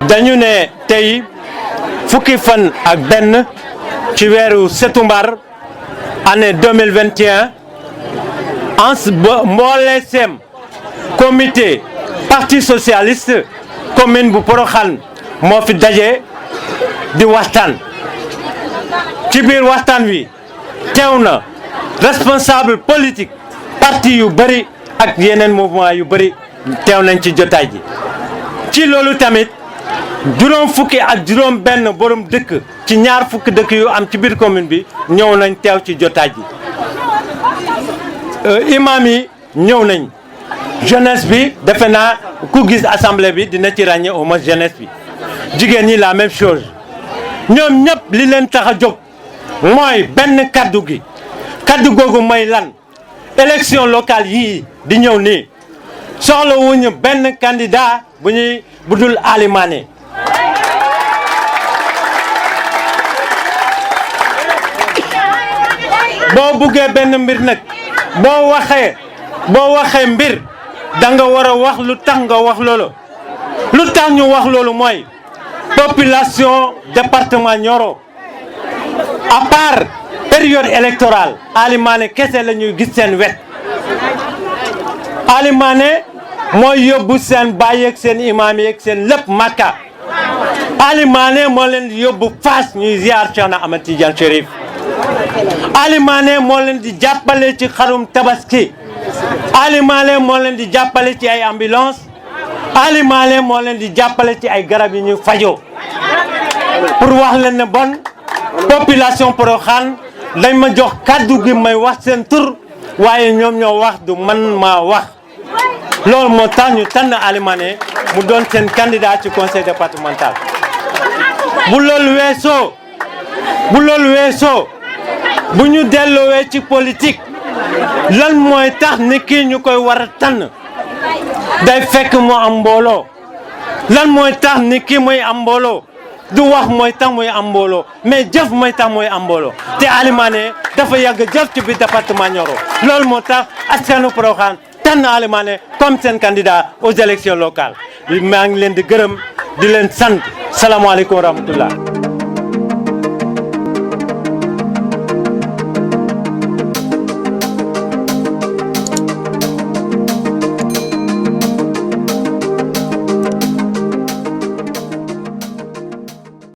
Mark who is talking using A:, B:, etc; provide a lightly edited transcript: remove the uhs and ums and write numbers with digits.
A: dañu ne tey fukki fan ak benn ci weeru setumbar année 2021 mbooleem comité parti socialiste commune bu Porokhane moo fi daje di waxtaan ci biir waxtaan wi teew na responsable politique parti yu bëri ak yeneen mouvement yu bëri teew nañ ci jotaay ji ci loolu tamit juróom fukki ak juróom benn borom dëkk ci ñaar fukki dëkk yu am ci biir commune bi ñëw nañ teew ci jotaay ji imam yi ñëw nañ jeunesse bi defe naa ku gis assemblée bi dina ci ràññee au moins jeunesse bi jigéen ñi la même chose ñoom ñëpp li leen tax a jóg mooy benn kaddu gi kaddu googu mooy lan élection locale yii di ñëw nii soxla wuñu benn candidat bu dul Ali Mané boo buggee benn mbir nag boo waxee mbir da nga war a wax lu tax nga wax loolu lu tax ñu wax loolu mooy population département Nioro à part période électorale Ali Mané kese la ñuy gis seen wet Ali Mané mooy yóbbu seen baay ak seen imaam yi ak seen lépp Makka Ali Mané moo leen di yóbbu Fass ñuy ziar Cheikhna Ahmed Tidiane Chérif Ali Mané moo leen di jàppale ci xarum tabaski Ali Mané moo leen di jàppale ci ay ambulance Ali Mané moo leen di jàppale ci ay garab yi ñu fajo pour wax leen ne bon population Porokhane dañ ma jox kaddu gi may wax seen tur waaye ñoom ñoo wax du man maa wax loolu moo tax ñu tànn Ali Mané mu doon seen candidat ci conseil départemental bu loolu weesoo bu ñu delloowee ci politique lan mooy tax ni kii ñu koy war a tànn day fekk mu am mbooloo lan mooy tax ni kii mooy am mbooloo du wax mooy tax mooy am mbooloo mais jëf mooy tax mooy am mbooloo te Ali Mané dafa yàgg jëf ci biir département Nioro loolu moo tax askanu Porokhane tànn Ali Mané comme seen candidat aux élections locales maa ngi leen di gërëm di leen sant salaamaaleykum wa rahmatullah